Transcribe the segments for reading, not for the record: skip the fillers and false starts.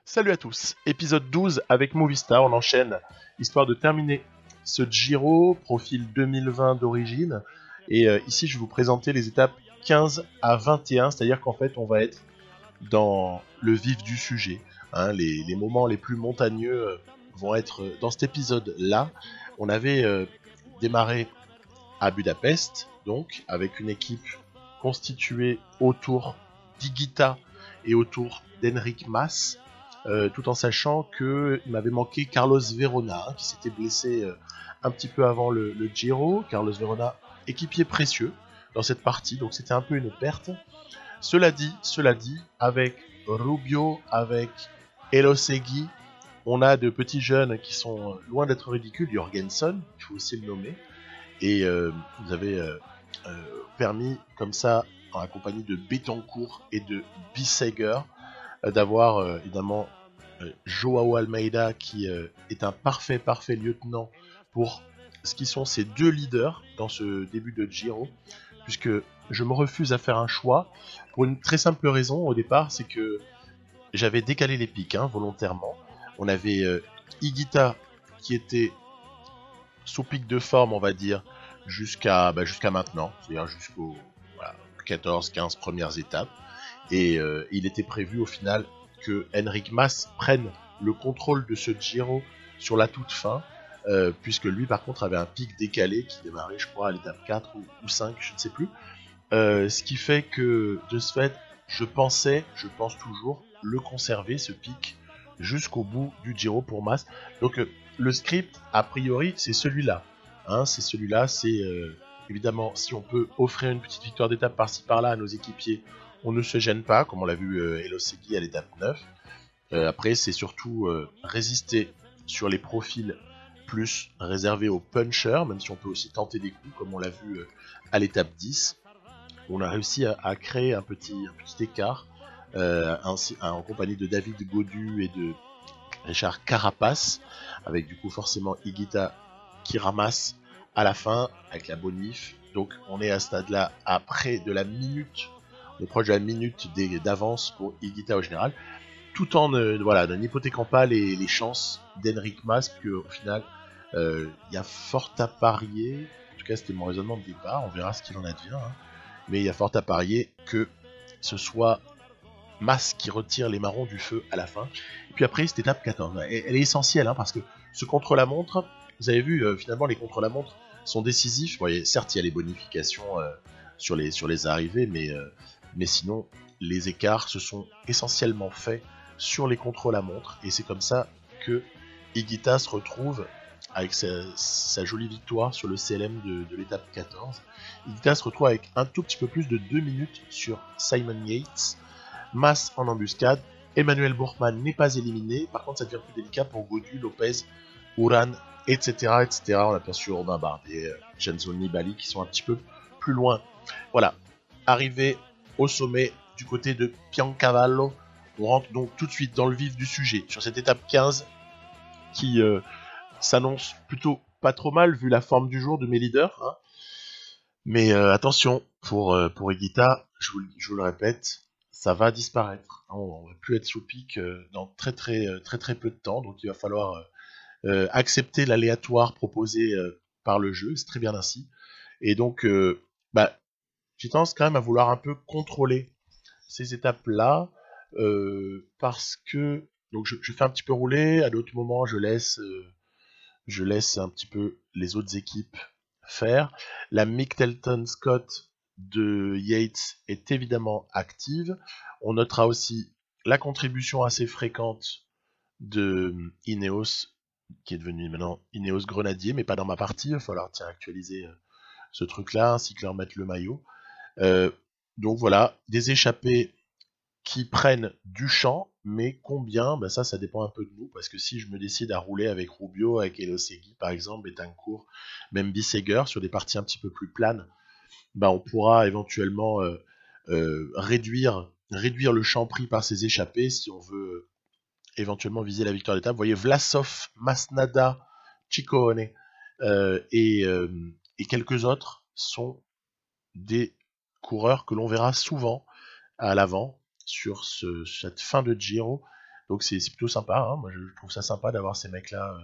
Salut à tous, épisode 12 avec Movistar, on enchaîne, histoire de terminer ce Giro, profil 2020 d'origine, et ici je vais vous présenter les étapes 15 à 21, c'est-à-dire qu'en fait on va être dans le vif du sujet, hein, les moments les plus montagneux vont être dans cet épisode-là. On avait démarré à Budapest, donc avec une équipe constituée autour d'Higita et autour d'Enric Mas, tout en sachant qu'il m'avait manqué Carlos Verona, qui s'était blessé un petit peu avant le Giro. Carlos Verona, équipier précieux dans cette partie, donc c'était un peu une perte. Cela dit, avec Rubio, avec Elosegui, on a de petits jeunes qui sont loin d'être ridicules. Jorgensen, il faut aussi le nommer, et vous avez permis comme ça, en la compagnie de Betancourt et de Bissegger, d'avoir évidemment Joao Almeida qui est un parfait lieutenant pour ce qui sont ces deux leaders dans ce début de Giro, puisque je me refuse à faire un choix pour une très simple raison au départ, c'est que j'avais décalé les pics volontairement. On avait Higuita qui était sous pic de forme, on va dire, jusqu'à maintenant, c'est-à-dire jusqu'aux 14-15 premières étapes. Et il était prévu au final que Enric Mas prenne le contrôle de ce Giro sur la toute fin, puisque lui par contre avait un pic décalé qui démarrait je crois à l'étape 4 ou 5, je ne sais plus. Ce qui fait que de ce fait, je pense toujours le conserver, ce pic, jusqu'au bout du Giro pour Mas. Donc le script, a priori, c'est celui-là. C'est évidemment, si on peut offrir une petite victoire d'étape par-ci par-là à nos équipiers, on ne se gêne pas, comme on l'a vu Elosegui à l'étape 9. Après, c'est surtout résister sur les profils plus réservés aux punchers, même si on peut aussi tenter des coups, comme on l'a vu à l'étape 10. On a réussi à créer un petit écart en compagnie de David Gaudu et de Richard Carapace, avec du coup forcément Higuita qui ramasse à la fin avec la bonif. Donc on est à ce stade-là à près de la minute, on est proche de la minute d'avance pour Higuita au général, tout en n'hypothéquant pas les chances d'Enric Mas, parce qu'au final il y a fort à parier, en tout cas c'était mon raisonnement de départ, on verra ce qu'il en advient, mais il y a fort à parier que ce soit Mas qui retire les marrons du feu à la fin. Et puis après, cette étape 14, elle est essentielle, parce que ce contre-la-montre, vous avez vu, finalement, les contre-la-montre sont décisifs. Bon, certes, il y a les bonifications sur les arrivées, mais sinon, les écarts se sont essentiellement faits sur les contre-la-montre. Et c'est comme ça que Higuita se retrouve avec sa jolie victoire sur le CLM de l'étape 14. Higuita se retrouve avec un tout petit peu plus de 2 minutes sur Simon Yates. Mas en embuscade, Emmanuel Bourgman n'est pas éliminé, par contre ça devient plus délicat pour Gaudu, Lopez, Uran, etc. On a bien sûr Robin Bardet, Genzo Nibali qui sont un petit peu plus loin. Voilà, arrivé au sommet du côté de Piancavallo, on rentre donc tout de suite dans le vif du sujet, sur cette étape 15 qui s'annonce plutôt pas trop mal vu la forme du jour de mes leaders. Mais attention, pour Higuita, je vous le répète, ça va disparaître. On va plus être sous pic dans très peu de temps, donc il va falloir accepter l'aléatoire proposé par le jeu, c'est très bien ainsi. Et donc, j'ai tendance quand même à vouloir un peu contrôler ces étapes-là, parce que donc je fais un petit peu rouler, à d'autres moments je laisse un petit peu les autres équipes faire. La Mickelton Scott de Yates est évidemment active. On notera aussi la contribution assez fréquente de Ineos, qui est devenu maintenant Ineos Grenadier, mais pas dans ma partie. Il va falloir actualiser ce truc-là, ainsi que leur mettre le maillot. Donc voilà, des échappées qui prennent du champ, mais combien, ça dépend un peu de nous, parce que si je me décide à rouler avec Rubio, avec Elosegui par exemple, Betancourt, même Bissegger, sur des parties un petit peu plus planes, on pourra éventuellement réduire le champ pris par ces échappées si on veut éventuellement viser la victoire d'étape. Vous voyez, Vlasov, Masnada, Ciccone et quelques autres sont des coureurs que l'on verra souvent à l'avant sur cette fin de Giro, Donc c'est plutôt sympa, hein. Moi je trouve ça sympa d'avoir ces mecs-là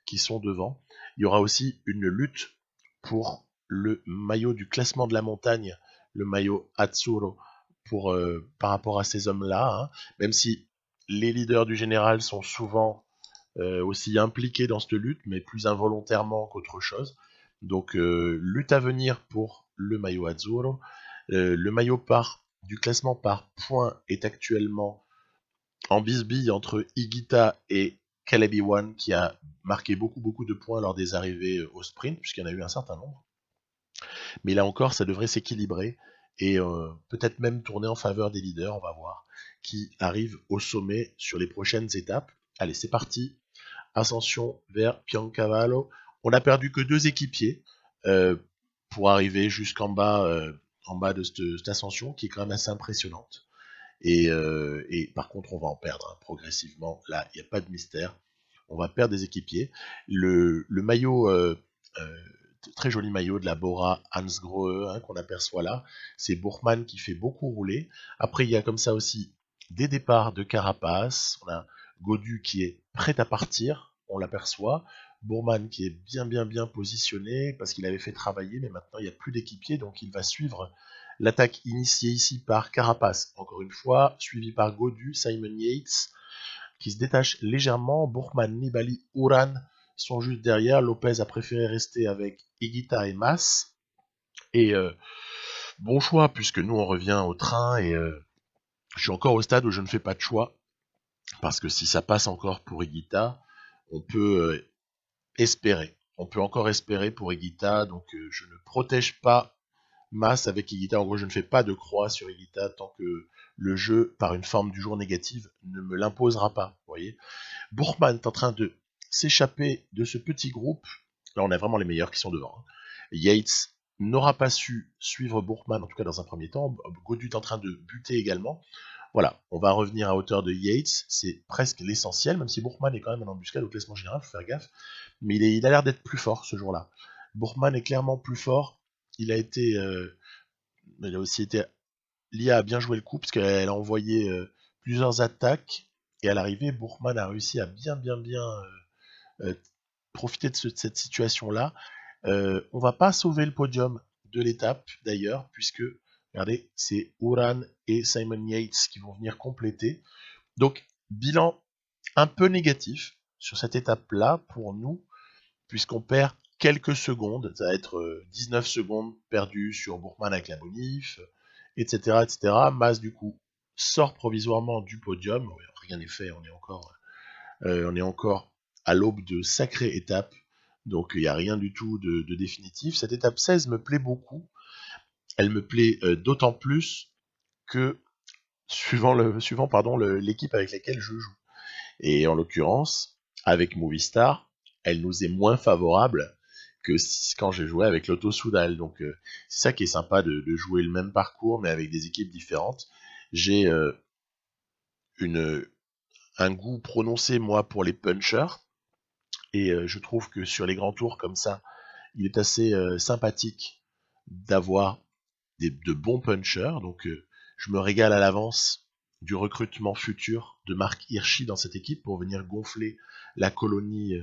qui sont devant. Il y aura aussi une lutte pour le maillot du classement de la montagne, le maillot Atsuro, par rapport à ces hommes-là, hein. Même si les leaders du général sont souvent aussi impliqués dans cette lutte, mais plus involontairement qu'autre chose. Donc lutte à venir pour le maillot Azzurro. Le maillot du classement par points est actuellement en bisbille entre Higuita et Caleb Ewan, qui a marqué beaucoup de points lors des arrivées au sprint, puisqu'il y en a eu un certain nombre. Mais là encore, ça devrait s'équilibrer et peut-être même tourner en faveur des leaders, on va voir, qui arrivent au sommet sur les prochaines étapes. Allez, c'est parti. Ascension vers Piancavallo. On n'a perdu que 2 équipiers pour arriver jusqu'en bas, en bas de cette ascension, qui est quand même assez impressionnante. Et par contre, on va en perdre hein, progressivement. Là, il n'y a pas de mystère. On va perdre des équipiers. Le maillot, très joli maillot de la Bora Hansgrohe hein, qu'on aperçoit là, c'est Bourgman qui fait beaucoup rouler. Après, il y a comme ça aussi des départs de Carapace. On a Godu qui est prêt à partir, on l'aperçoit. Bourgman qui est bien positionné parce qu'il avait fait travailler, mais maintenant il n'y a plus d'équipier, donc il va suivre l'attaque initiée ici par Carapace, encore une fois, suivi par Godu, Simon Yates, qui se détache légèrement. Bourgman, Nibali, Uran sont juste derrière. Lopez a préféré rester avec Higuita et Mas. Et bon choix, puisque nous on revient au train et je suis encore au stade où je ne fais pas de choix. Parce que si ça passe encore pour Higuita, on peut espérer. On peut encore espérer pour Higuita, donc je ne protège pas Mas avec Higuita. En gros, je ne fais pas de croix sur Higuita tant que le jeu, par une forme du jour négative, ne me l'imposera pas. Vous voyez, Bourgman est en train de s'échapper de ce petit groupe. Là, on a vraiment les meilleurs qui sont devant. Yates n'aura pas su suivre Bourgman, en tout cas dans un premier temps. Godu est en train de buter également. Voilà, on va revenir à hauteur de Yates, c'est presque l'essentiel, même si Bourgman est quand même en embuscade au classement général, faut faire gaffe, mais il a l'air d'être plus fort ce jour-là. Bourgman est clairement plus fort, il a aussi été, l'IA a bien joué le coup, parce qu'elle a envoyé plusieurs attaques, et à l'arrivée, Bourgman a réussi à bien profiter de cette situation-là. On va pas sauver le podium de l'étape, d'ailleurs, puisque regardez, c'est Uran et Simon Yates qui vont venir compléter. Donc, bilan un peu négatif sur cette étape-là pour nous, puisqu'on perd quelques secondes. Ça va être 19 secondes perdues sur Bourgman avec la bonif, etc. Mas, du coup, sort provisoirement du podium. Rien n'est fait, on est encore à l'aube de sacrées étapes. Donc, il n'y a rien du tout de définitif. Cette étape 16 me plaît beaucoup. Elle me plaît d'autant plus que suivant l'équipe avec laquelle je joue. Et en l'occurrence, avec Movistar, elle nous est moins favorable que quand j'ai joué avec Lotto Soudal. Donc c'est ça qui est sympa de jouer le même parcours mais avec des équipes différentes. J'ai un goût prononcé moi pour les punchers et je trouve que sur les grands tours comme ça, il est assez sympathique d'avoir de bons punchers, donc je me régale à l'avance du recrutement futur de Marc Hirschi dans cette équipe pour venir gonfler la colonie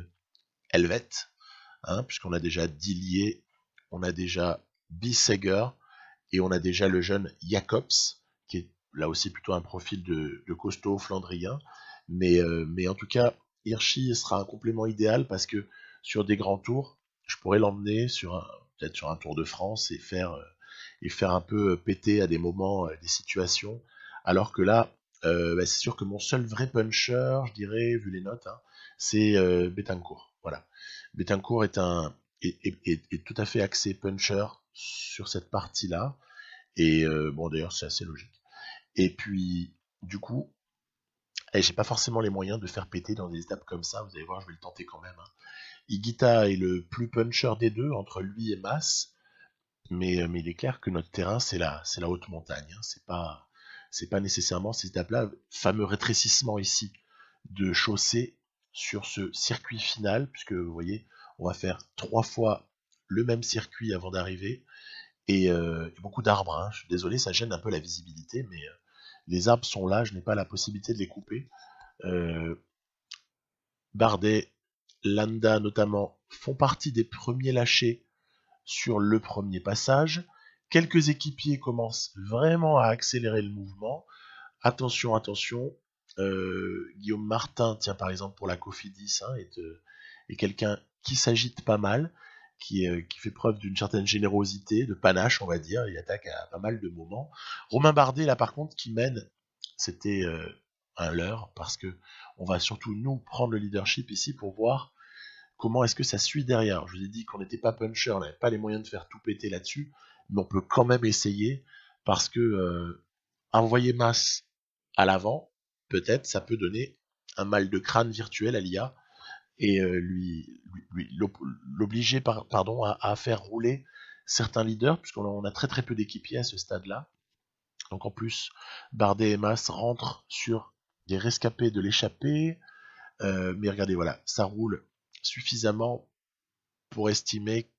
helvète, hein, puisqu'on a déjà Dillier, on a déjà Bisseger et on a déjà le jeune Jacobs, qui est là aussi plutôt un profil de costaud flandrien, mais en tout cas, Hirschi sera un complément idéal parce que sur des grands tours, je pourrais l'emmener peut-être sur un Tour de France et faire un peu péter à des moments des situations, alors que là, c'est sûr que mon seul vrai puncher, je dirais, vu les notes, hein, c'est Betancourt. Voilà. Betancourt est tout à fait axé puncher sur cette partie-là, et bon d'ailleurs c'est assez logique. Et puis, du coup, j'ai pas forcément les moyens de faire péter dans des étapes comme ça, vous allez voir, je vais le tenter quand même. Hein. Higuita est le plus puncher des deux, entre lui et Mas, mais il est clair que notre terrain, c'est la haute montagne. Hein. C'est pas nécessairement ces étapes-là. Fameux rétrécissement ici de chaussée sur ce circuit final, puisque vous voyez, on va faire 3 fois le même circuit avant d'arriver, et beaucoup d'arbres. Hein. Je suis désolé, ça gêne un peu la visibilité, mais les arbres sont là, je n'ai pas la possibilité de les couper. Bardet, Landa notamment font partie des premiers lâchés sur le premier passage. Quelques équipiers commencent vraiment à accélérer le mouvement. Attention, attention. Guillaume Martin, tiens par exemple pour la Cofidis, hein, est quelqu'un qui s'agite pas mal, qui fait preuve d'une certaine générosité, de panache on va dire, il attaque à pas mal de moments. Romain Bardet là par contre qui mène, c'était un leurre, parce que on va surtout nous prendre le leadership ici pour voir comment est-ce que ça suit derrière. Je vous ai dit qu'on n'était pas puncher, on n'avait pas les moyens de faire tout péter là-dessus, mais on peut quand même essayer, parce que envoyer masse à l'avant, peut-être ça peut donner un mal de crâne virtuel à l'IA, et l'obliger à faire rouler certains leaders, puisqu'on a très très peu d'équipiers à ce stade-là. Donc en plus, Bardet et Mas rentrent sur des rescapés de l'échappée, mais regardez, voilà, ça roule suffisamment pour estimer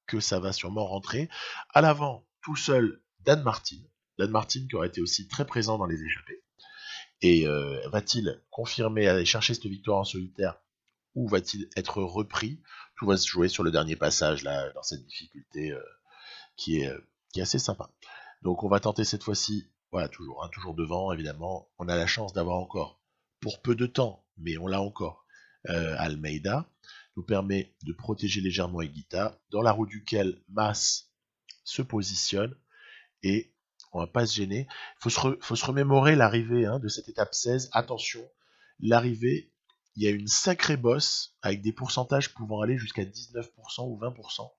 que ça va sûrement rentrer. À l'avant, tout seul, Dan Martin. Dan Martin qui aurait été aussi très présent dans les échappées. Et va-t-il confirmer aller chercher cette victoire en solitaire, ou va-t-il être repris? Tout va se jouer sur le dernier passage, là, dans cette difficulté qui est assez sympa. Donc on va tenter cette fois-ci, voilà, toujours devant, évidemment. On a la chance d'avoir encore, pour peu de temps, mais on l'a encore, Almeida, nous permet de protéger légèrement Higuita, dans la roue duquel Mas se positionne, et on va pas se gêner. Faut se remémorer l'arrivée de cette étape 16. Attention, l'arrivée, il y a une sacrée bosse, avec des pourcentages pouvant aller jusqu'à 19% ou 20%.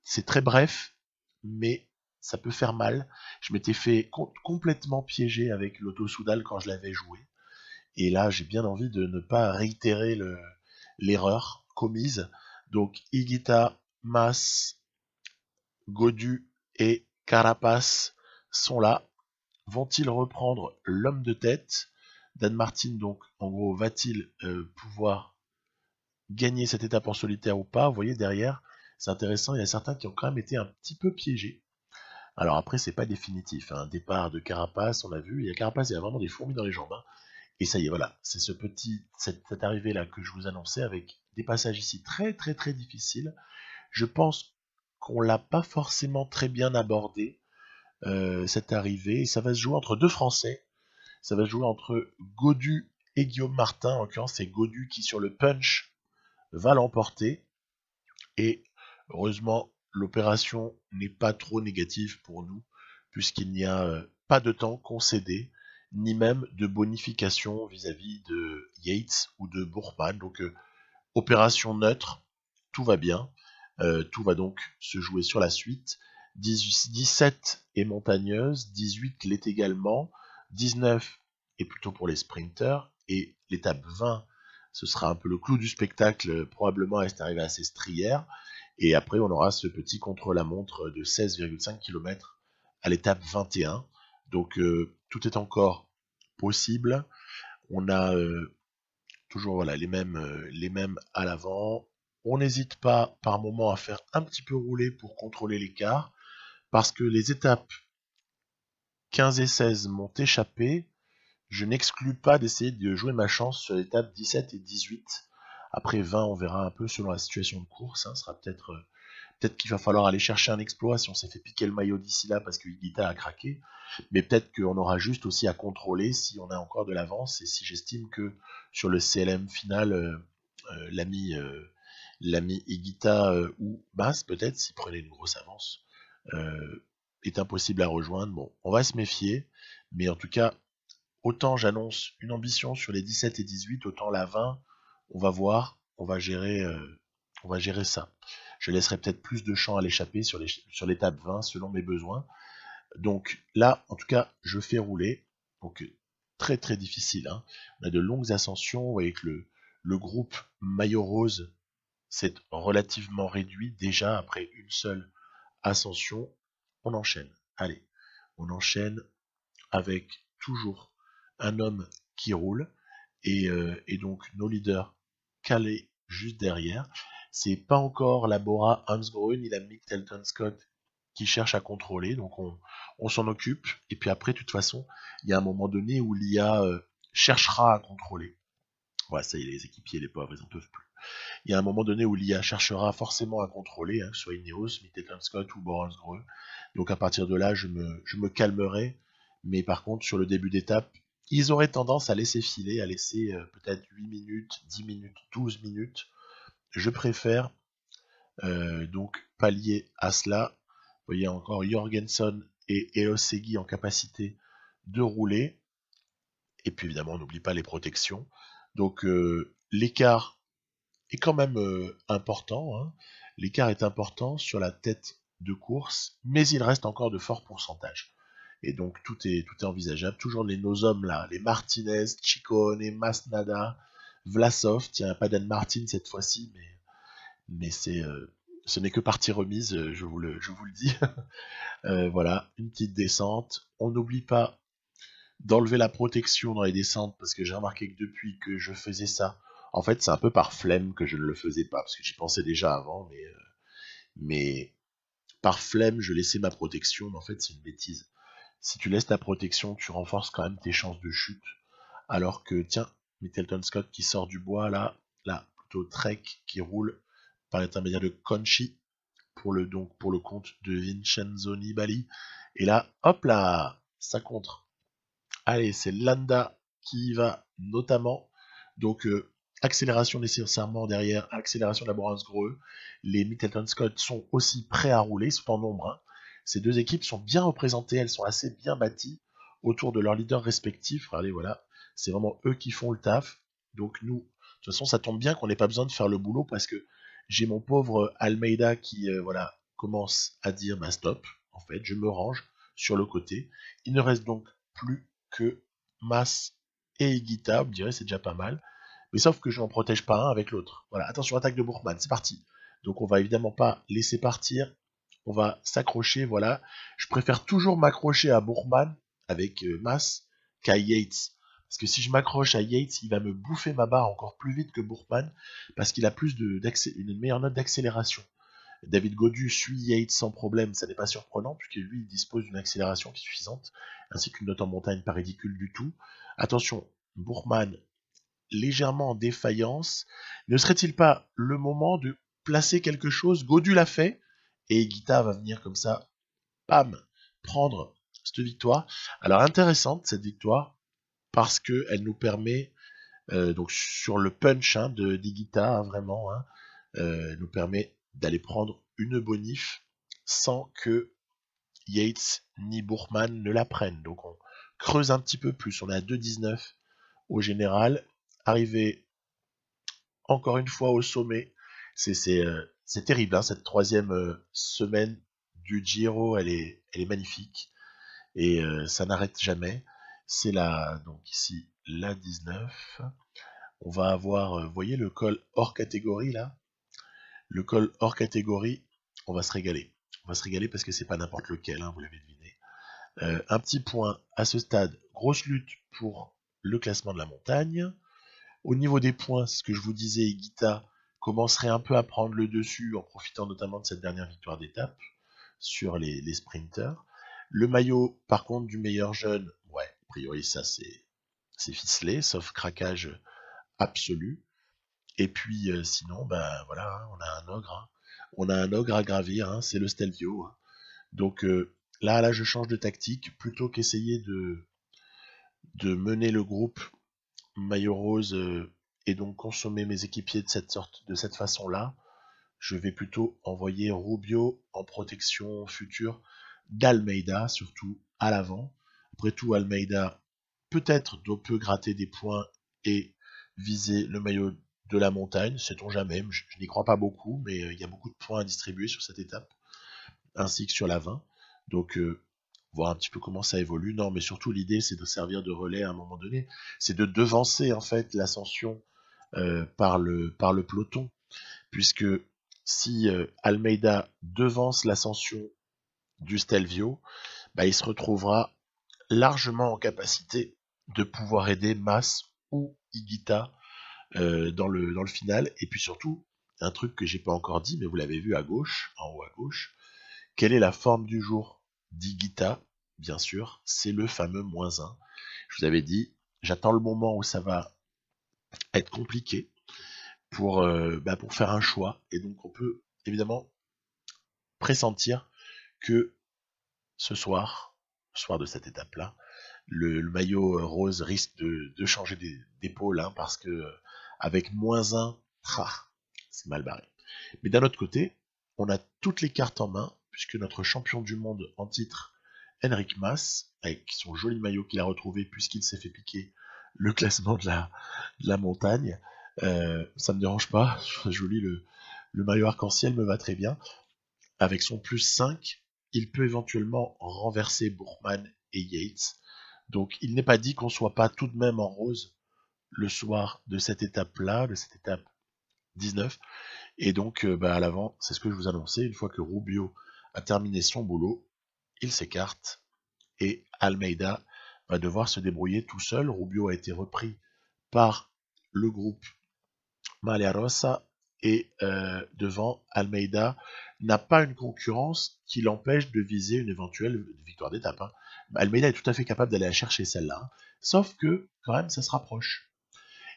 C'est très bref, mais ça peut faire mal. Je m'étais fait complètement piéger avec l'Auto Soudal quand je l'avais joué. Et là, j'ai bien envie de ne pas réitérer l'erreur commise. Donc, Higuita, Mas, Godu et Carapace sont là. Vont-ils reprendre l'homme de tête? Dan Martin, donc, en gros, va-t-il pouvoir gagner cette étape en solitaire ou pas? Vous voyez derrière, c'est intéressant, il y a certains qui ont quand même été un petit peu piégés. Alors après, c'est pas définitif. Un départ de Carapace, on l'a vu, il y a Carapace, il y a vraiment des fourmis dans les jambes. Et ça y est, voilà, c'est cette arrivée-là que je vous annonçais, avec des passages ici très très très difficiles. Je pense qu'on l'a pas forcément très bien abordé, cette arrivée, et ça va se jouer entre deux Français. Ça va se jouer entre Godu et Guillaume Martin. En l'occurrence, c'est Godu qui, sur le punch, va l'emporter. Et heureusement, l'opération n'est pas trop négative pour nous, puisqu'il n'y a pas de temps concédé, ni même de bonification vis-à-vis de Yates ou de Bourman. Donc, opération neutre, tout va bien. Tout va donc se jouer sur la suite. 17 est montagneuse, 18 l'est également, 19 est plutôt pour les sprinters, et l'étape 20, ce sera un peu le clou du spectacle, probablement à cette arrivée assez strière, et après on aura ce petit contre-la-montre de 16,5 km à l'étape 21. Donc tout est encore possible. On a toujours voilà, les mêmes à l'avant. On n'hésite pas par moment à faire un petit peu rouler pour contrôler l'écart, parce que les étapes 15 et 16 m'ont échappé. Je n'exclus pas d'essayer de jouer ma chance sur l'étape 17 et 18. Après 20, on verra un peu selon la situation de course. Ce sera peut-être qu'il va falloir aller chercher un exploit si on s'est fait piquer le maillot d'ici là parce que Higuita a craqué. Mais peut-être qu'on aura juste aussi à contrôler si on a encore de l'avance, et si j'estime que sur le CLM final, l'ami Higuita ou Mas, peut-être, s'il prenait une grosse avance, est impossible à rejoindre. Bon, on va se méfier, mais en tout cas, autant j'annonce une ambition sur les 17 et 18, autant la 20, on va voir, on va gérer ça. Je laisserai peut-être plus de champ à l'échapper sur l'étape 20 selon mes besoins. Donc là, en tout cas, je fais rouler. Donc très très difficile. On a de longues ascensions. Vous voyez que le groupe maillot rose s'est relativement réduit déjà après une seule ascension. On enchaîne. Allez, on enchaîne avec toujours un homme qui roule, et donc nos leaders calés juste derrière. C'est pas encore la Bora Hansgrohe ni la Mick Telton Scott qui cherche à contrôler, donc on s'en occupe, et puis après de toute façon il y a un moment donné où l'IA cherchera à contrôler. Voilà, ça y est, les équipiers, les pauvres, ils en peuvent plus. Il y a un moment donné où l'IA cherchera forcément à contrôler, que ce soit Ineos, Mittelton Scott ou Borensgreux. Donc à partir de là, je me calmerai. Mais par contre, sur le début d'étape, ils auraient tendance à laisser filer, à laisser peut-être 8 minutes, 10 minutes, 12 minutes. Je préfère donc pallier à cela. Vous voyez encore Jorgensen et Elosegui en capacité de rouler. Et puis évidemment, on n'oublie pas les protections. Donc l'écart est quand même important. Hein. L'écart est important sur la tête de course, mais il reste encore de forts pourcentages. Et donc tout est envisageable. Toujours les nos hommes là, les Martinez, Ciccone, Masnada, Vlasov. Tiens, pas Dan Martin cette fois-ci, mais ce n'est que partie remise, je vous le dis. Voilà, une petite descente. On n'oublie pas d'enlever la protection dans les descentes, parce que j'ai remarqué que depuis que je faisais ça, en fait c'est un peu par flemme que je ne le faisais pas, parce que j'y pensais déjà avant, mais par flemme je laissais ma protection, mais en fait c'est une bêtise. Si tu laisses ta protection, tu renforces quand même tes chances de chute, alors que tiens, Mittelton Scott qui sort du bois là plutôt Trek qui roule par l'intermédiaire de Conchi pour le compte de Vincenzo Nibali, et là hop là, ça contre. Allez, c'est Landa qui y va notamment. Donc, accélération nécessairement derrière, accélération de la Borensgreux. Les Mittelton Scott sont aussi prêts à rouler, sont en nombre. Hein. Ces deux équipes sont bien représentées, elles sont assez bien bâties autour de leurs leaders respectifs. Allez, voilà, c'est vraiment eux qui font le taf. Donc nous, de toute façon, ça tombe bien qu'on n'ait pas besoin de faire le boulot parce que j'ai mon pauvre Almeida qui, voilà, commence à dire, bah stop, en fait, je me range sur le côté. Il ne reste donc plus que Mas et Higuita, on dirait c'est déjà pas mal. Mais sauf que je n'en protège pas un avec l'autre. Voilà, attention, attaque de Bourgman, c'est parti. Donc on va évidemment pas laisser partir. On va s'accrocher, voilà. Je préfère toujours m'accrocher à Bourgman avec Mas qu'à Yates. Parce que si je m'accroche à Yates, il va me bouffer ma barre encore plus vite que Bourgman, parce qu'il a une meilleure note d'accélération. David Gaudu suit Yates sans problème, ça n'est pas surprenant, puisque lui il dispose d'une accélération qui est suffisante, ainsi qu'une note en montagne pas ridicule du tout. Attention, Bourgman légèrement en défaillance. Ne serait-il pas le moment de placer quelque chose? Gaudu l'a fait, et Guita va venir comme ça, bam, prendre cette victoire. Alors intéressante cette victoire, parce qu'elle nous permet, donc sur le punch de Guita, vraiment, nous permet d'aller prendre une bonif sans que Yates ni Bourgman ne la prennent. Donc on creuse un petit peu plus. On est à 2,19 au général. Arrivé encore une fois au sommet. C'est terrible, hein, cette troisième semaine du Giro, elle est magnifique. Et ça n'arrête jamais. C'est donc ici la 19. On va avoir, vous voyez le col hors catégorie là? Le col hors catégorie, on va se régaler. On va se régaler parce que c'est pas n'importe lequel, hein, vous l'avez deviné. Un petit point à ce stade, grosse lutte pour le classement de la montagne. Au niveau des points, ce que je vous disais, Guita commencerait un peu à prendre le dessus en profitant notamment de cette dernière victoire d'étape sur les sprinters. Le maillot, par contre, du meilleur jeune, ouais, a priori ça c'est ficelé, sauf craquage absolu. Et puis sinon, ben voilà, hein, on a un ogre. Hein. On a un ogre à gravir, hein, c'est le Stelvio. Hein. Donc là, je change de tactique. Plutôt qu'essayer de mener le groupe maillot rose et donc consommer mes équipiers de cette façon-là, je vais plutôt envoyer Rubio en protection future d'Almeida, surtout à l'avant. Après tout, Almeida peut-être peut gratter des points et viser le maillot de la montagne, sait-on jamais, je n'y crois pas beaucoup, mais il y a beaucoup de points à distribuer sur cette étape, ainsi que sur la 20. Donc voir un petit peu comment ça évolue. Non, mais surtout l'idée c'est de servir de relais à un moment donné, c'est de devancer en fait l'ascension par le peloton, puisque si Almeida devance l'ascension du Stelvio, bah, il se retrouvera largement en capacité de pouvoir aider Mas ou Higuita dans le final. Et puis surtout, un truc que j'ai pas encore dit, mais vous l'avez vu à gauche, en haut à gauche, quelle est la forme du jour d'Higuita? Bien sûr, c'est le fameux -1. Je vous avais dit, j'attends le moment où ça va être compliqué pour faire un choix. Et donc on peut évidemment pressentir que ce soir de cette étape-là, le maillot rose risque de changer d'épaule, hein, parce que avec -1, c'est mal barré. Mais d'un autre côté, on a toutes les cartes en main, puisque notre champion du monde en titre, Enric Mas, avec son joli maillot qu'il a retrouvé puisqu'il s'est fait piquer le classement de la montagne, ça me dérange pas, je lis le maillot arc-en-ciel me va très bien. Avec son +5, il peut éventuellement renverser Bourman et Yates. Donc il n'est pas dit qu'on soit pas tout de même en rose le soir de cette étape-là, de cette étape 19. Et donc à l'avant, c'est ce que je vous annonçais, une fois que Rubio a terminé son boulot, il s'écarte et Almeida va devoir se débrouiller tout seul. Rubio a été repris par le groupe Malha Rosa et devant, Almeida n'a pas une concurrence qui l'empêche de viser une éventuelle victoire d'étape. Hein. Almeida est tout à fait capable d'aller la chercher celle-là, hein. Sauf que quand même ça se rapproche.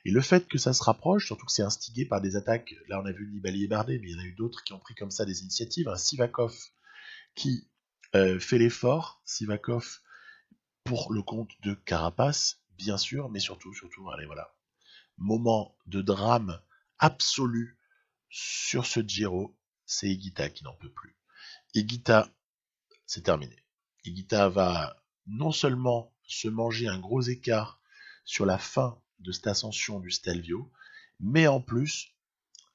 Et le fait que ça se rapproche, surtout que c'est instigé par des attaques, là on a vu Nibali et Bardet, mais il y en a eu d'autres qui ont pris comme ça des initiatives. Un Sivakov qui fait l'effort, Sivakov pour le compte de Carapace, bien sûr, mais surtout, allez voilà, moment de drame absolu sur ce Giro, c'est Higuita qui n'en peut plus. Higuita, c'est terminé. Higuita va non seulement se manger un gros écart sur la fin de cette ascension du Stelvio, mais en plus,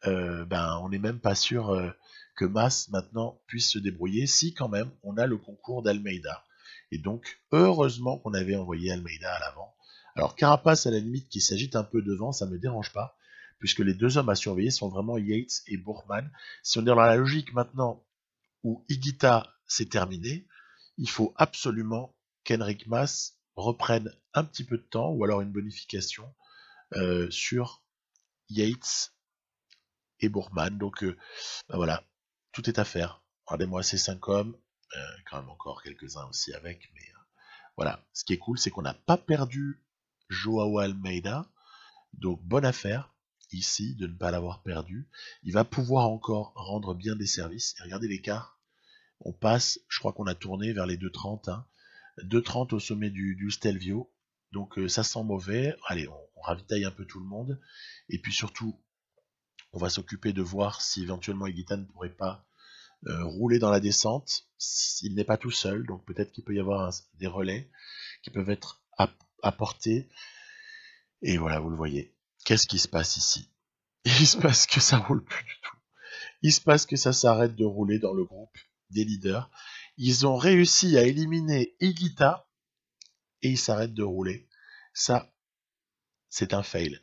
on n'est même pas sûr que Mas maintenant puisse se débrouiller, si quand même on a le concours d'Almeida. Et donc, heureusement qu'on avait envoyé Almeida à l'avant. Alors Carapace, à la limite, qui s'agite un peu devant, ça ne me dérange pas, puisque les deux hommes à surveiller sont vraiment Yates et Bourman. Si on est dans la logique maintenant où Higuita s'est terminé, il faut absolument qu'Enric Mas reprenne un petit peu de temps, ou alors une bonification sur Yates et Bourman. Donc voilà, tout est à faire. Regardez-moi ces 5 hommes, quand même encore quelques-uns aussi avec, mais voilà. Ce qui est cool, c'est qu'on n'a pas perdu Joao Almeida, donc bonne affaire ici de ne pas l'avoir perdu. Il va pouvoir encore rendre bien des services. Et regardez l'écart. On passe, je crois qu'on a tourné vers les 2,30, hein. 2,30 au sommet du Stelvio. Donc ça sent mauvais. Allez, on ravitaille un peu tout le monde. Et puis surtout, on va s'occuper de voir si éventuellement Higuita ne pourrait pas rouler dans la descente. Il n'est pas tout seul, donc peut-être qu'il peut y avoir des relais qui peuvent être apportés. Et voilà, vous le voyez. Qu'est-ce qui se passe ici? Il se passe que ça roule plus du tout. Il se passe que ça s'arrête de rouler dans le groupe des leaders. Ils ont réussi à éliminer Higuita et ils s'arrêtent de rouler. Ça, c'est un fail.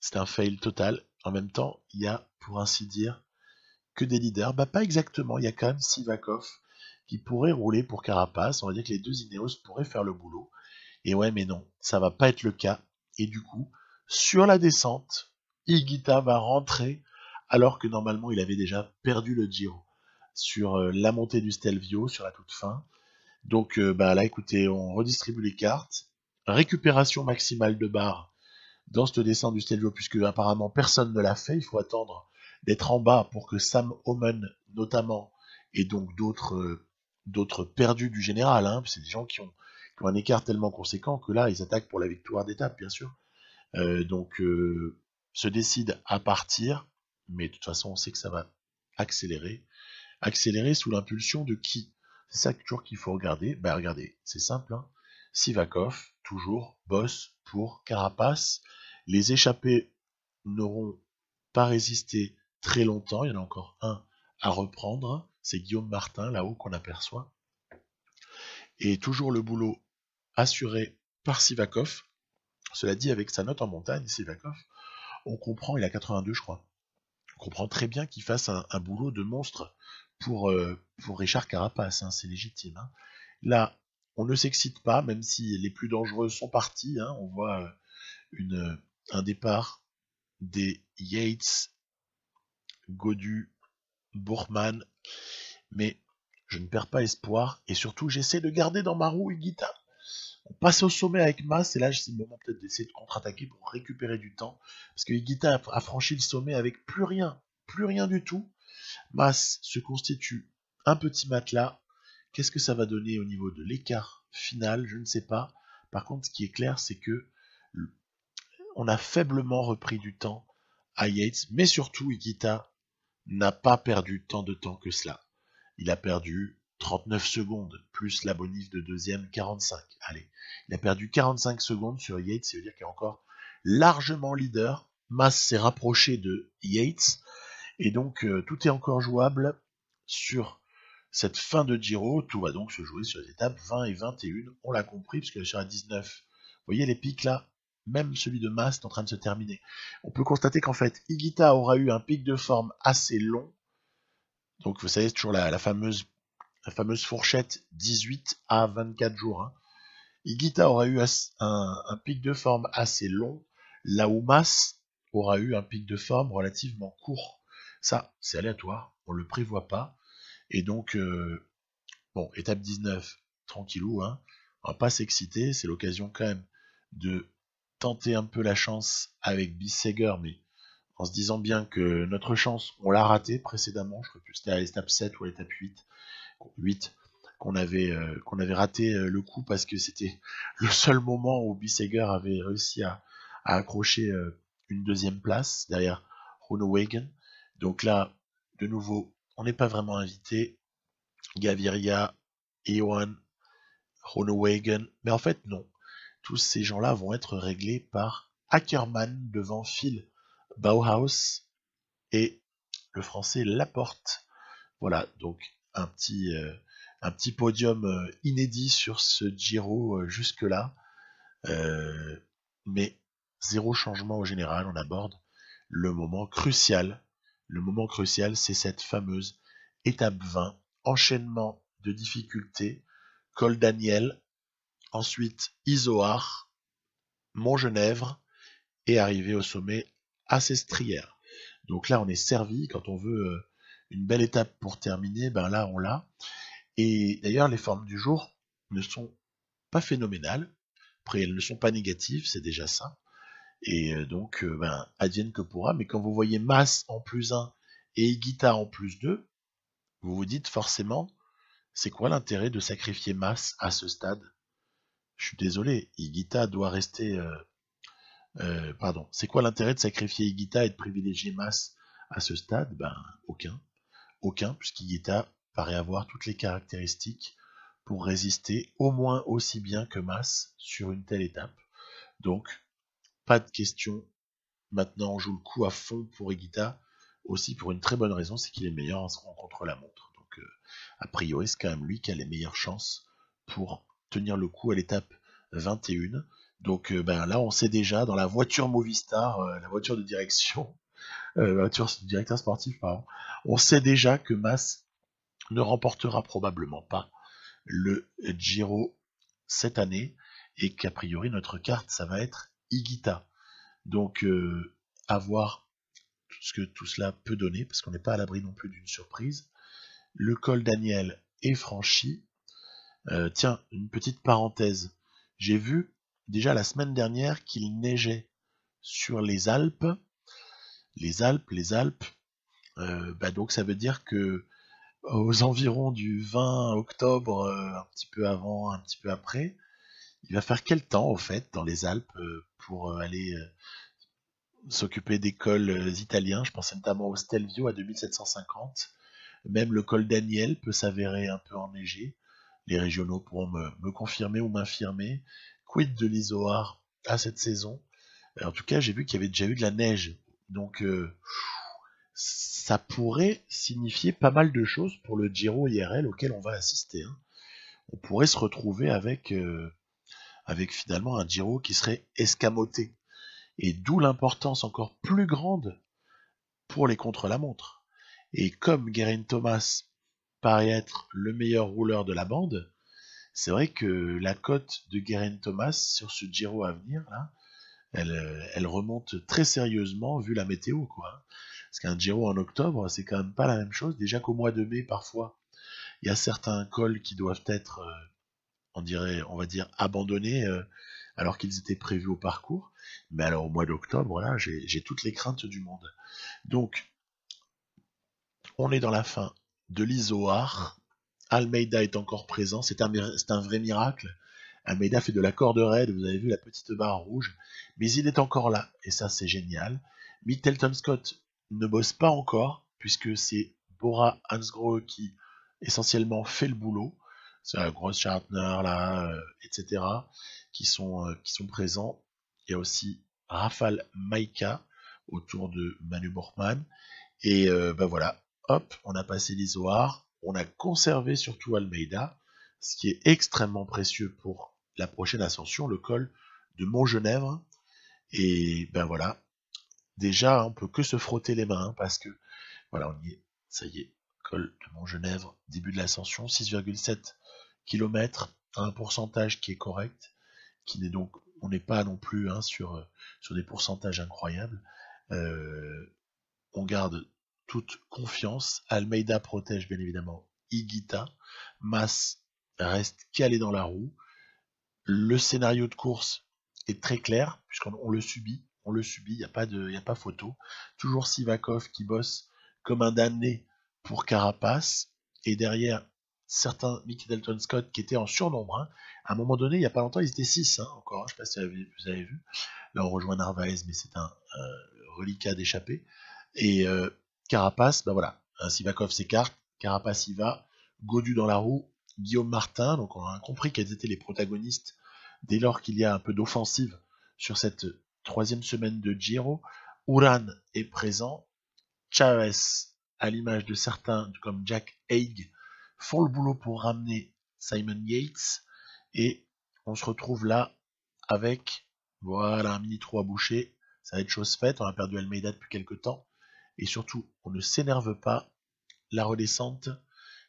C'est un fail total. En même temps, il y a, pour ainsi dire, que des leaders. Bah, pas exactement. Il y a quand même Sivakov qui pourrait rouler pour Carapace. On va dire que les deux Ineos pourraient faire le boulot. Et ouais, mais non, ça va pas être le cas. Et du coup, sur la descente, Higuita va rentrer alors que normalement il avait déjà perdu le Giro sur la montée du Stelvio, sur la toute fin. Donc là, écoutez, on redistribue les cartes. Récupération maximale de barres dans cette descente du Stelvio, puisque apparemment personne ne l'a fait. Il faut attendre d'être en bas pour que Sam Omen, notamment, et donc d'autres perdus du général, hein, c'est des gens qui ont un écart tellement conséquent que là, ils attaquent pour la victoire d'étape, bien sûr. Se décident à partir, mais de toute façon, on sait que ça va accélérer. Accélérer sous l'impulsion de qui? C'est ça toujours qu'il faut regarder. Bah regardez, c'est simple, hein. Sivakov, toujours, boss pour Carapace. Les échappés n'auront pas résisté très longtemps. Il y en a encore un à reprendre. C'est Guillaume Martin, là-haut, qu'on aperçoit. Et toujours le boulot assuré par Sivakov. Cela dit, avec sa note en montagne, Sivakov, on comprend, il a 82 je crois, on comprend très bien qu'il fasse un boulot de monstre pour Richard Carapace, hein, c'est légitime. Hein. Là, on ne s'excite pas, même si les plus dangereux sont partis, hein, on voit un départ des Yates, Godu, Bourman, mais je ne perds pas espoir, et surtout j'essaie de garder dans ma roue Higuita. On passe au sommet avec Mas, et là c'est le moment peut-être d'essayer de contre-attaquer pour récupérer du temps, parce que Higuita a franchi le sommet avec plus rien du tout. Mas se constitue un petit matelas. Qu'est-ce que ça va donner au niveau de l'écart final? Je ne sais pas. Par contre, ce qui est clair, c'est que on a faiblement repris du temps à Yates, mais surtout Higuita n'a pas perdu tant de temps que cela. Il a perdu 39 secondes, plus la bonif de deuxième 45. Allez, il a perdu 45 secondes sur Yates, ça veut dire qu'il est encore largement leader. Mas s'est rapproché de Yates, et donc tout est encore jouable sur cette fin de Giro. Tout va donc se jouer sur les étapes 20 et 21. On l'a compris, parce que sur la 19, vous voyez les pics là, même celui de Mas est en train de se terminer. On peut constater qu'en fait, Higuita aura eu un pic de forme assez long. Donc vous savez, c'est toujours la fameuse fourchette 18 à 24 jours. Hein. Higuita aura eu un pic de forme assez long, là où Mas aura eu un pic de forme relativement court. Ça, c'est aléatoire, on ne le prévoit pas. Et donc, bon, étape 19, tranquillou, hein. On va pas s'exciter, c'est l'occasion quand même de tenter un peu la chance avec Bissegger, mais en se disant bien que notre chance, on l'a ratée précédemment, je crois que c'était à l'étape 7 ou à l'étape 8 qu'on avait raté le coup parce que c'était le seul moment où Bissegger avait réussi à accrocher une deuxième place derrière Groenewegen. Donc là, de nouveau, on n'est pas vraiment invité. Gaviria, Ewan, Groenewegen, mais en fait non. Tous ces gens-là vont être réglés par Ackermann devant Phil Bauhaus et le français Laporte. Voilà, donc un petit podium inédit sur ce Giro jusque-là. Mais zéro changement au général, on aborde le moment crucial. Le moment crucial, c'est cette fameuse étape 20, enchaînement de difficultés, col Daniel, ensuite Izoard, Montgenèvre, et arrivé au sommet à Sestrières. Donc là, on est servi quand on veut une belle étape pour terminer, ben là, on l'a. Et d'ailleurs, les formes du jour ne sont pas phénoménales. Après, elles ne sont pas négatives, c'est déjà ça. Et donc, ben, advienne que pourra. Mais quand vous voyez Mas en +1 et Higuita en +2, vous vous dites forcément, c'est quoi l'intérêt de sacrifier Mas à ce stade? Je suis désolé, Higuita doit rester... pardon, c'est quoi l'intérêt de sacrifier Higuita et de privilégier Mas à ce stade? Ben, aucun, puisqu'Higuita paraît avoir toutes les caractéristiques pour résister au moins aussi bien que Mas sur une telle étape. Donc, pas de question. Maintenant, on joue le coup à fond pour Higuita, aussi pour une très bonne raison, c'est qu'il est meilleur en contre-la-montre. Donc, a priori, c'est quand même lui qui a les meilleures chances pour tenir le coup à l'étape 21. Donc, ben là, on sait déjà, dans la voiture Movistar, la voiture de direction, voiture de directeur sportif, pardon, on sait déjà que Mas ne remportera probablement pas le Giro cette année et qu'a priori notre carte ça va être Higuita. Donc à voir ce que tout cela peut donner parce qu'on n'est pas à l'abri non plus d'une surprise. Le col Daniel est franchi. Tiens, une petite parenthèse. J'ai vu déjà la semaine dernière qu'il neigeait sur les Alpes. Les Alpes. Bah donc ça veut dire que aux environs du 20 octobre, un petit peu avant, un petit peu après. Il va faire quel temps, au fait, dans les Alpes, pour aller s'occuper des cols italiens? Je pense notamment au Stelvio à 2750. Même le col Daniel peut s'avérer un peu enneigé. Les régionaux pourront me confirmer ou m'infirmer. Quid de l'Izoard à cette saison? En tout cas, j'ai vu qu'il y avait déjà eu de la neige. Donc, ça pourrait signifier pas mal de choses pour le Giro IRL auquel on va assister. Hein. On pourrait se retrouver avec finalement un Giro qui serait escamoté. Et d'où l'importance encore plus grande pour les contre-la-montre. Et comme Geraint Thomas paraît être le meilleur rouleur de la bande, c'est vrai que la cote de Geraint Thomas sur ce Giro à venir, là, elle remonte très sérieusement vu la météo, quoi. Parce qu'un Giro en octobre, c'est quand même pas la même chose. Déjà qu'au mois de mai, parfois, il y a certains cols qui doivent être on va dire, abandonnés alors qu'ils étaient prévus au parcours. Mais alors au mois d'octobre, là, j'ai toutes les craintes du monde. Donc, on est dans la fin de l'Izoard. Almeida est encore présent, c'est un vrai miracle. Almeida fait de la corde raide, vous avez vu la petite barre rouge, mais il est encore là, et ça c'est génial. Mitchelton Scott ne bosse pas encore, puisque c'est Bora Hansgrohe qui essentiellement fait le boulot. C'est la grosse Schartner là, etc. Qui sont présents. Il y a aussi Rafal Maïka autour de Manu Borkman. Et ben voilà, hop, on a passé l'Izoard, on a conservé surtout Almeida, ce qui est extrêmement précieux pour la prochaine ascension, le col de Montgenèvre. Et ben voilà, déjà on peut que se frotter les mains, parce que voilà, on y est, ça y est, col de Montgenèvre, début de l'ascension, 6,7 km, un pourcentage qui est correct, qui n'est donc, on n'est pas non plus sur des pourcentages incroyables. On garde toute confiance. Almeida protège bien évidemment Higuita. Mas reste calé dans la roue. Le scénario de course est très clair, puisqu'on le subit. On le subit, il n'y a pas photo. Toujours Sivakov qui bosse comme un damné pour Carapace. Et derrière, certains Mitchelton Scott qui étaient en surnombre. Hein. À un moment donné, il n'y a pas longtemps, ils étaient 6 encore. Je ne sais pas si vous avez vu. Là, on rejoint Narvaez, mais c'est un reliquat d'échappée. Et Carapace, ben voilà, Sivakov s'écarte, Carapace y va, Gaudu dans la roue, Guillaume Martin, donc on a compris quels étaient les protagonistes dès lors qu'il y a un peu d'offensive sur cette troisième semaine de Giro. Uran est présent, Chavez, à l'image de certains comme Jack Haig, font le boulot pour ramener Simon Yates, et on se retrouve là avec, voilà, un mini trou à boucher, ça va être chose faite, on a perdu Almeida depuis quelques temps. Et surtout, on ne s'énerve pas. La redescente,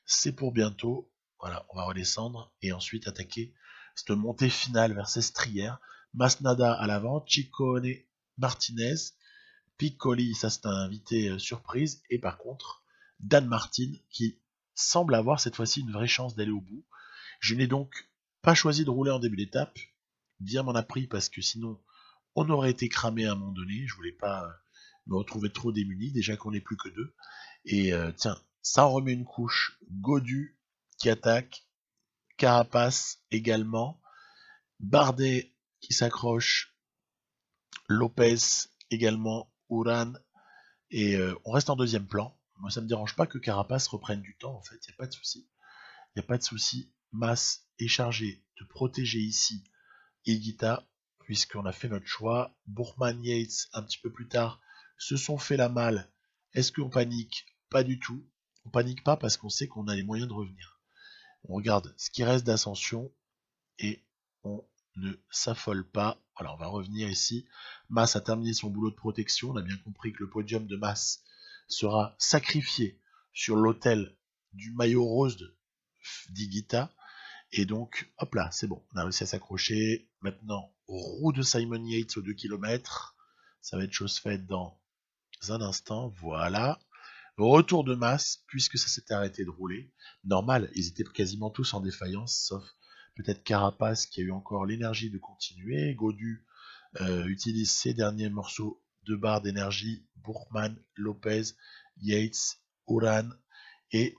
c'est pour bientôt. Voilà, on va redescendre et ensuite attaquer cette montée finale vers Sestrières. Masnada à l'avant, Ciccone, Martinez, Piccoli, ça c'est un invité surprise. Et par contre, Dan Martin qui semble avoir cette fois-ci une vraie chance d'aller au bout. Je n'ai donc pas choisi de rouler en début d'étape. Bien m'en a pris parce que sinon, on aurait été cramé à un moment donné. Je voulais pas me retrouver trop démuni, déjà qu'on n'est plus que deux. Et tiens, ça en remet une couche. Gaudu qui attaque, Carapace également, Bardet qui s'accroche, Lopez également, Uran, et on reste en deuxième plan. Moi ça me dérange pas que Carapace reprenne du temps, en fait, il n'y a pas de souci. Il n'y a pas de souci. Mas est chargé de protéger ici Higuita, puisqu'on a fait notre choix. Bourman, Yates, un petit peu plus tard, se sont fait la malle. Est-ce qu'on panique? Pas du tout. On panique pas parce qu'on sait qu'on a les moyens de revenir. On regarde ce qui reste d'ascension et on ne s'affole pas. Alors on va revenir ici. Mas a terminé son boulot de protection. On a bien compris que le podium de Mas sera sacrifié sur l'autel du maillot rose d'Higuita. Et donc, hop là, c'est bon, on a réussi à s'accrocher. Maintenant, roue de Simon Yates aux 2 km. Ça va être chose faite dans un instant. Voilà. Retour de Mas, puisque ça s'était arrêté de rouler. Normal, ils étaient quasiment tous en défaillance, sauf peut-être Carapace qui a eu encore l'énergie de continuer. Gaudu utilise ses derniers morceaux de barre d'énergie. Bourkman, Lopez, Yates, Uran. Et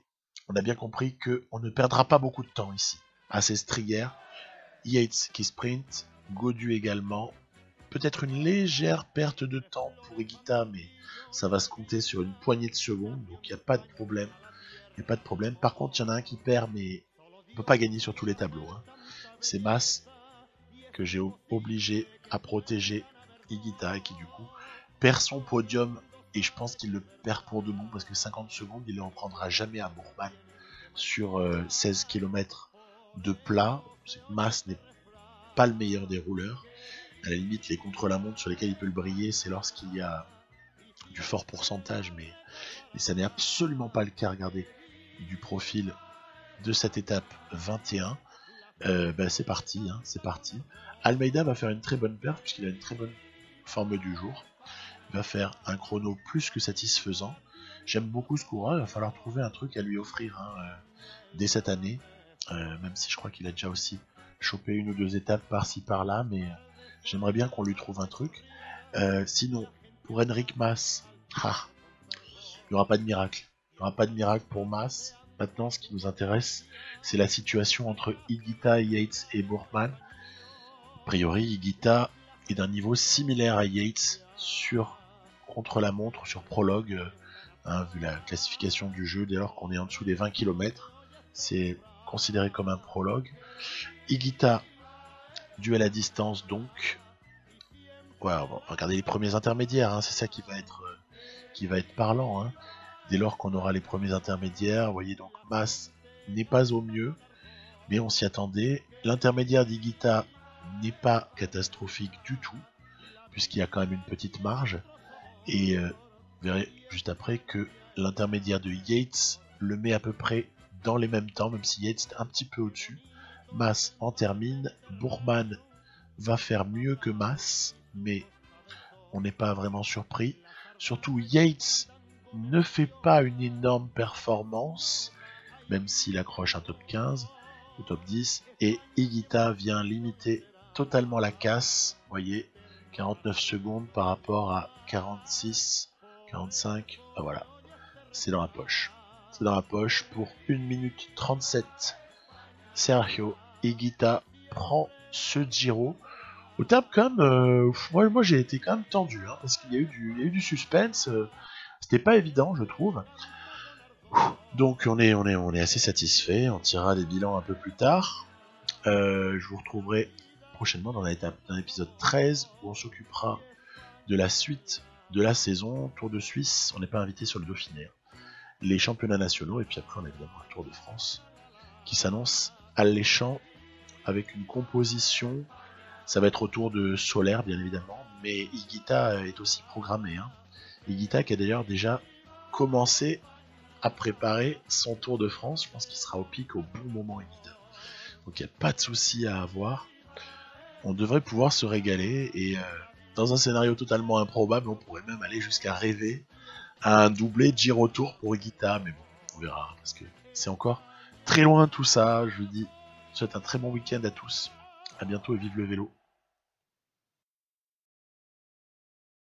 on a bien compris qu'on ne perdra pas beaucoup de temps ici. À Sestrières, Yates qui sprint, Gaudu également. Peut-être une légère perte de temps pour Higuita, mais ça va se compter sur une poignée de secondes, donc il n'y a pas de problème. Il n'y a pas de problème. Par contre, il y en a un qui perd, mais on ne peut pas gagner sur tous les tableaux. Hein. C'est Mas que j'ai obligé à protéger Higuita et qui du coup perd son podium, et je pense qu'il le perd pour de bon parce que 50 secondes, il ne en prendra jamais à Bourman sur 16 km de plat. Mas n'est pas le meilleur des rouleurs. À la limite, les contre-la-montre sur lesquels il peut le briller, c'est lorsqu'il y a du fort pourcentage, mais ça n'est absolument pas le cas, regardez, du profil de cette étape 21. C'est parti, hein, c'est parti. Almeida va faire une très bonne perf, puisqu'il a une très bonne forme du jour. Il va faire un chrono plus que satisfaisant. J'aime beaucoup ce coureur, il va falloir trouver un truc à lui offrir dès cette année, même si je crois qu'il a déjà aussi choper une ou deux étapes par-ci par-là, mais j'aimerais bien qu'on lui trouve un truc. Sinon, pour Enric Mas, il n'y aura pas de miracle. Il n'y aura pas de miracle pour Mas. Maintenant, ce qui nous intéresse, c'est la situation entre Higuita, Yates et Bourman. A priori, Higuita est d'un niveau similaire à Yates sur contre-la-montre, sur prologue, vu la classification du jeu, dès lors qu'on est en dessous des 20 km, c'est considéré comme un prologue. Higuita, duel à distance donc. Ouais, on va regarder les premiers intermédiaires, hein, c'est ça qui va être parlant. Hein. Dès lors qu'on aura les premiers intermédiaires, vous voyez donc Mas n'est pas au mieux, mais on s'y attendait. L'intermédiaire d'Higuita n'est pas catastrophique du tout, puisqu'il y a quand même une petite marge. Et vous verrez juste après que l'intermédiaire de Yates le met à peu près dans les mêmes temps, même si Yates est un petit peu au-dessus. Mas en termine, Bourman va faire mieux que Mas, mais on n'est pas vraiment surpris. Surtout Yates ne fait pas une énorme performance, même s'il accroche un top 15, ou top 10, et Higuita vient limiter totalement la casse, vous voyez, 49 secondes par rapport à 46, 45, ben voilà, c'est dans la poche. C'est dans la poche pour 1 minute 37. Sergio Higuita prend ce Giro. Au terme, quand même, moi j'ai été quand même tendu, hein, parce qu'il y a eu du suspense. C'était pas évident, je trouve. Donc on est assez satisfait. On tirera des bilans un peu plus tard. Je vous retrouverai prochainement dans l'épisode 13 où on s'occupera de la suite de la saison. Tour de Suisse, on n'est pas invité sur le Dauphiné. Les championnats nationaux, et puis après on a évidemment un Tour de France qui s'annonce alléchant avec une composition. Ça va être autour de Solaire, bien évidemment, mais Higuita est aussi programmé. Hein. Higuita qui a d'ailleurs déjà commencé à préparer son Tour de France. Je pense qu'il sera au pic au bon moment, Higuita. Donc il n'y a pas de souci à avoir. On devrait pouvoir se régaler et dans un scénario totalement improbable, on pourrait même aller jusqu'à rêver à un doublé Giro Tour pour Higuita. Mais bon, on verra parce que c'est encore très loin tout ça. Je vous dis, je vous souhaite un très bon week-end à tous. À bientôt et vive le vélo.